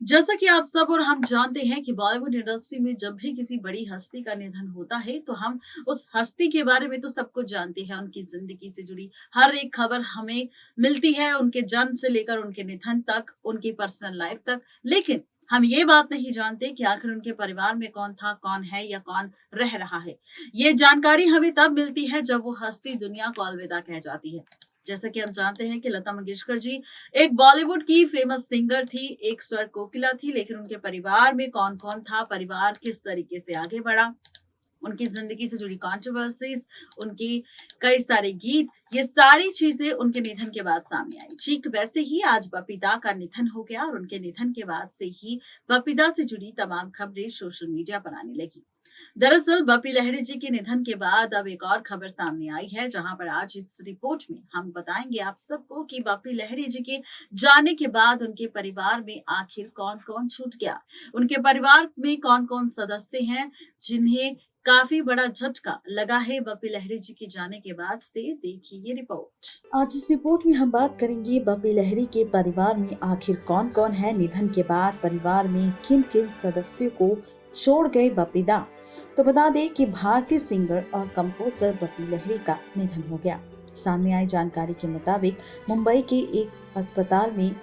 जैसा कि आप सब और हम जानते हैं कि बॉलीवुड इंडस्ट्री में जब भी किसी बड़ी हस्ती का निधन होता है तो हम उस हस्ती के बारे में तो सब कुछ जानते हैं। उनकी जिंदगी से जुड़ी हर एक खबर हमें मिलती है, उनके जन्म से लेकर उनके निधन तक, उनकी पर्सनल लाइफ तक। लेकिन हम ये बात नहीं जानते कि आखिर उनके परिवार में कौन था, कौन है या कौन रह रहा है। ये जानकारी हमें तब मिलती है जब वो हस्ती दुनिया को अलविदा कह जाती है। जैसा कि हम जानते हैं कि लता मंगेशकर जी एक बॉलीवुड की फेमस सिंगर थी, एक स्वर कोकिला थी, लेकिन उनके परिवार में कौन-कौन था, परिवार किस तरीके से आगे बढ़ा, उनकी ज़िंदगी से जुड़ी कंट्रोवर्सीज़, उनकी कई सारे गीत, ये सारी चीज़ें उनके निधन के बाद सामने आई। ठीक वैसे ही आज बपीदा का निधन हो गया और उनके निधन के बाद से ही बपीदा से जुड़ी तमाम खबरें सोशल मीडिया पर आने लगी। दरअसल बपी लहरी जी के निधन के बाद अब एक और खबर सामने आई है, जहां पर आज इस रिपोर्ट में हम बताएंगे आप सबको कि बपी लहरी जी के जाने के बाद उनके परिवार में आखिर कौन-कौन छूट गया, उनके परिवार में कौन-कौन सदस्य हैं जिन्हें काफी बड़ा झटका लगा है बपी लहरी जी के जाने के बाद से। देखिए ये रिपोर्ट। आज इस रिपोर्ट में हम बात करेंगे बपी लहरी के परिवार में आखिर कौन-कौन है, निधन के बाद परिवार में किन-किन सदस्यों को छोड़ गए बपीदा। तो बता दें कि भारतीय सिंगर और कंपोजर बपी लहरी का निधन हो गया। सामने आई जानकारी के मुताबिक मुंबई के एक अस्पताल में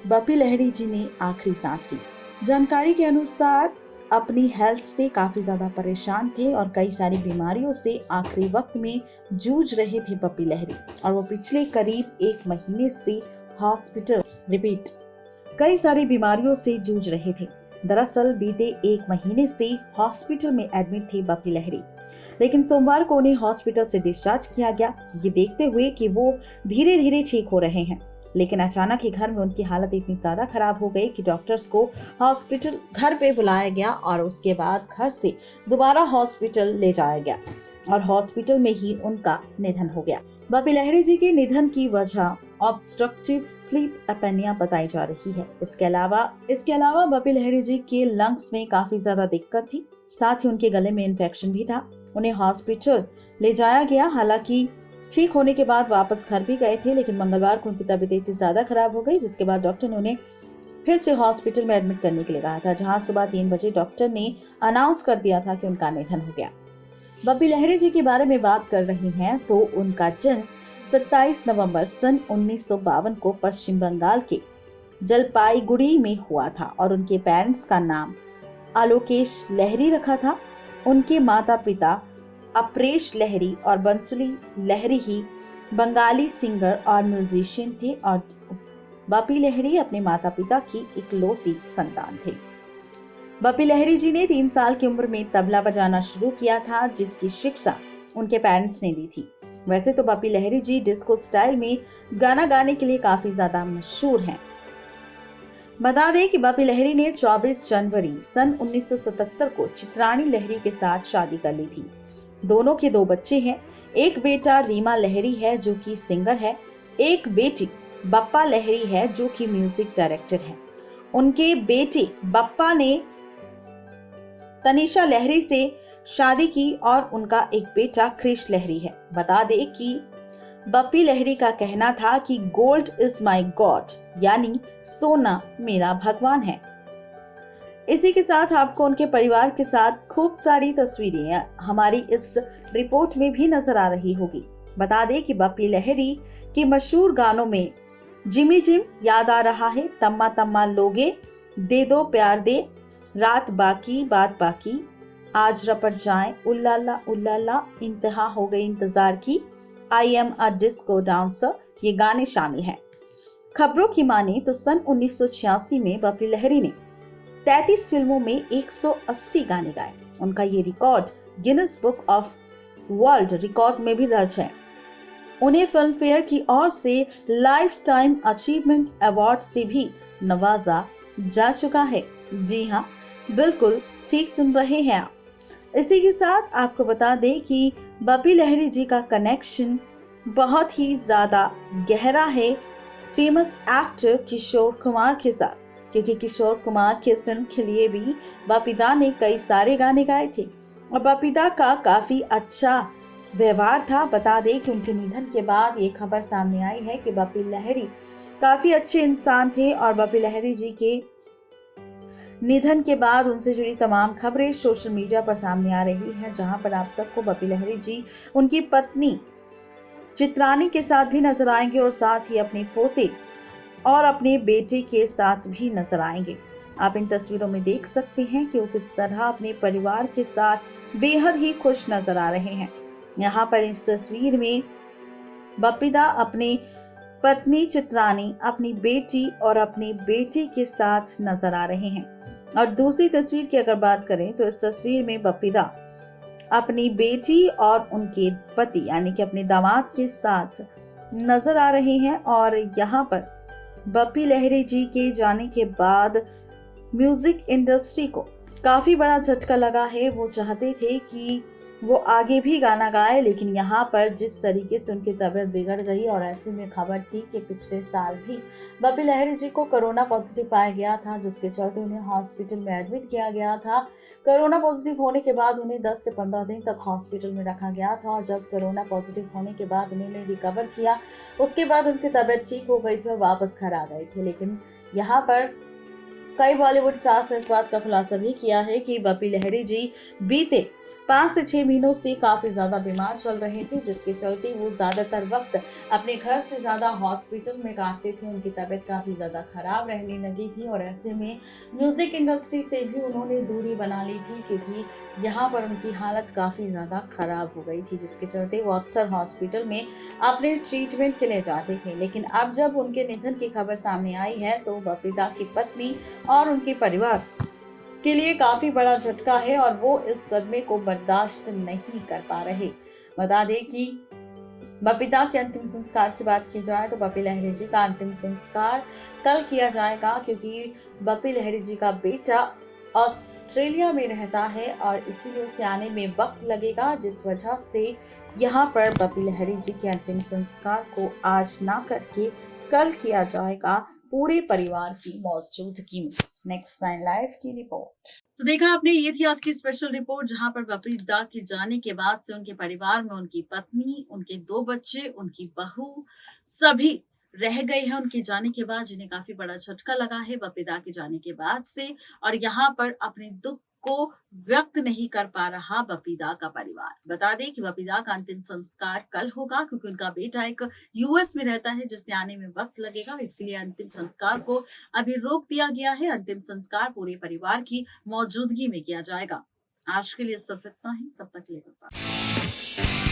बपी लहरी जी ने आखिरी सांस ली। जानकारी के अनुसार अपनी हेल्थ से काफी ज्यादा परेशान थे और कई सारी बीमारियों से आखिरी वक्त में जूझ रहे थे बपी लहरी, और वो पिछले करीब 1 महीने से हॉस्पिटल रिपीट कई सारी बीमारियों से जूझ रहे थे। दरअसल बीते 1 महीने से हॉस्पिटल में एडमिट थी बपी लहरी, लेकिन सोमवार को उन्हें हॉस्पिटल से डिस्चार्ज किया गया, ये देखते हुए कि वो धीरे धीरे ठीक हो रहे हैं। लेकिन अचानक ही घर में उनकी हालत इतनी ज्यादा खराब हो गई कि डॉक्टर्स को हॉस्पिटल घर पे बुलाया गया और उसके बाद घर से दोबारा हॉस्पिटल ले जाया गया और हॉस्पिटल में ही उनका निधन हो गया। बपी लहरी जी के निधन की वजह ऑब्स्ट्रक्टिव स्लीप एपेनिया बताई जा रही है। इसके अलावा बपी लहरी जी के लंग्स में काफी ज्यादा दिक्कत थी, साथ ही उनके गले में इन्फेक्शन भी था। उन्हें हॉस्पिटल ले जाया गया, हालांकि ठीक होने के बाद वापस घर भी गए थे, लेकिन मंगलवार को उनकी तबीयत इतनी ज्यादा खराब हो गई जिसके बाद डॉक्टर ने उन्हें फिर से हॉस्पिटल में एडमिट करने के लिए कहा था, जहां सुबह 3 बजे डॉक्टर ने अनाउंस कर दिया था कि उनका निधन हो गया। बपी लहरी जी के बारे में बात कर रहे हैं तो उनका जन्म 27 नवंबर सन 1952 को पश्चिम बंगाल के जलपाईगुड़ी में हुआ था और उनके पेरेंट्स का नाम आलोकेश लहरी रखा था। उनके माता पिता अपरेश लहरी और बंसुली लहरी ही बंगाली सिंगर और म्यूजिशियन थे और बपी लहरी अपने माता पिता की इकलौती संतान थे। बपी लहरी जी ने 3 साल की उम्र में तबला बजाना शुरू किया था, जिसकी शिक्षा उनके पेरेंट्स ने दी थी। वैसे तो बपी लहरी जी डिस्को स्टाइल में गाना गाने के लिए काफी ज्यादा मशहूर हैं। बता दें कि बपी लहरी ने 24 जनवरी सन 1977 को चित्राणी लहरी के साथ शादी कर ली थी। दोनों के 2 बच्चे हैं। एक बेटा रीमा लहरी है जो कि सिंगर है, एक बेटी बप्पा लहरी है जो कि म्यूजिक डायरेक्टर है। उनके बेटे बप्पा ने तनिषा लहरी से शादी की और उनका एक बेटा क्रिश लहरी है। बता दें कि बपी लहरी का कहना था कि गोल्ड इज माय गॉड, यानी सोना मेरा भगवान है। इसी के साथ आपको उनके परिवार के साथ खूब सारी तस्वीरें हमारी इस रिपोर्ट में भी नजर आ रही होगी। बता दें कि बपी लहरी के मशहूर गानों में जिमी जिम याद आ रहा है, तम्मा तम्मा लोगे, दे दो प्यार दे, रात बाकी बात बाकी, आज रपट जाए, उल्लाला, इंतहा हो गई इंतजार की, I am a disco dancer, ये गाने शामिल हैं। खबरों की माने तो सन 1986 में बपी लहरी ने 33 फिल्मों में 180 गाने गाए। उनका ये record Guinness book of world record में भी दर्ज है। उन्हें फिल्म फेयर की ओर से लाइफ टाइम अचीवमेंट अवार्ड से भी नवाजा जा चुका है। जी हाँ, बिल्कुल ठीक सुन रहे हैं आप। इसी के साथ आपको बता दें कि बपी लहरी जी का कनेक्शन बहुत ही ज्यादा गहरा है फेमस एक्टर किशोर कुमार के साथ, क्योंकि किशोर कुमार के फिल्म के लिए भी बपीदा ने कई सारे गाने गाए थे और बपीदा का काफी अच्छा व्यवहार था। बता दें कि उनके निधन के बाद ये खबर सामने आई है कि बपी लहरी काफी अच्छे इंसान थे और बपी लहरी जी के निधन के बाद उनसे जुड़ी तमाम खबरें सोशल मीडिया पर सामने आ रही हैं, जहां पर आप सबको बपी लहरी जी उनकी पत्नी चित्रानी के साथ भी नजर आएंगे और साथ ही अपने पोते और अपने बेटे के साथ भी नजर आएंगे। आप इन तस्वीरों में देख सकते हैं कि वो किस तरह अपने परिवार के साथ बेहद ही खुश नजर आ रहे हैं। यहाँ पर इस तस्वीर में बपीदा अपनी पत्नी चित्रानी, अपनी बेटी और अपने बेटे के साथ नजर आ रहे हैं। और दूसरी तस्वीर की अगर बात करें तो इस तस्वीर में बपीदा अपनी बेटी और उनके पति यानी कि अपने दामाद के साथ नजर आ रहे हैं। और यहाँ पर बपी लहरी जी के जाने के बाद म्यूजिक इंडस्ट्री को काफी बड़ा झटका लगा है। वो चाहते थे कि वो आगे भी गाना गाए, लेकिन यहाँ पर जिस तरीके से उनकी तबीयत बिगड़ गई और ऐसे में खबर थी कि पिछले साल भी बपी लहरी जी को कोरोना पॉजिटिव पाया गया था, जिसके चलते उन्हें हॉस्पिटल में एडमिट किया गया था। कोरोना पॉजिटिव होने के बाद उन्हें 10 से 15 दिन तक हॉस्पिटल में रखा गया था और जब कोरोना पॉजिटिव होने के बाद उन्होंने रिकवर किया, उसके बाद उनकी तबीयत ठीक हो गई थी और वापस घर आ गए थे। लेकिन यहाँ पर कई बॉलीवुड स्टार्स ने इस बात का खुलासा भी किया है कि बपी लहरी जी बीते 5 से 6 महीनों से काफी ज्यादा बीमार चल रहे थे, जिसके चलते वो ज्यादातर वक्त अपने घर से ज्यादा हॉस्पिटल में काटते थे। उनकी तबीयत काफी ज्यादा खराब रहने लगी थी और ऐसे में म्यूजिक इंडस्ट्री से भी उन्होंने दूरी बना ली थी, क्योंकि यहाँ पर उनकी हालत काफी ज्यादा खराब हो गई थी, जिसके चलते वो अक्सर हॉस्पिटल में अपने ट्रीटमेंट के लिए जाते थे। लेकिन अब जब उनके निधन की खबर सामने आई है तो बपीदा की पत्नी और उनके परिवार के लिए काफी बड़ा झटका है और वो इस सदमे को बर्दाश्त नहीं कर पा रहे। बता दें कि बपीदा के अंतिम संस्कार की बात की जाए तो बपी लहरी जी का अंतिम संस्कार कल किया जाएगा, क्योंकि बपी लहरी जी का बेटा ऑस्ट्रेलिया में रहता है और इसीलिए उसे आने में वक्त लगेगा, जिस वजह से यहाँ पर बपी लहरी जी के अंतिम संस्कार को आज ना करके कल किया जाएगा पूरे परिवार की मौजूदगी में। नेक्स्ट 9 लाइव की रिपोर्ट। तो देखा आपने, ये थी आज की स्पेशल रिपोर्ट, जहां पर बपीदा के जाने के बाद से उनके परिवार में उनकी पत्नी, उनके 2 बच्चे, उनकी बहू सभी रह गए हैं उनके जाने के बाद, जिन्हें काफी बड़ा झटका लगा है बपीदा के जाने के बाद से। और यहाँ पर अपने दुख को व्यक्त नहीं कर पा रहा बपीदा का परिवार। बता दें कि बपीदा का अंतिम संस्कार कल होगा, क्योंकि उनका बेटा एक यूएस में रहता है, जिससे आने में वक्त लगेगा, इसलिए अंतिम संस्कार को अभी रोक दिया गया है। अंतिम संस्कार पूरे परिवार की मौजूदगी में किया जाएगा। आज के लिए सिर्फ इतना ही, तब तक लेकर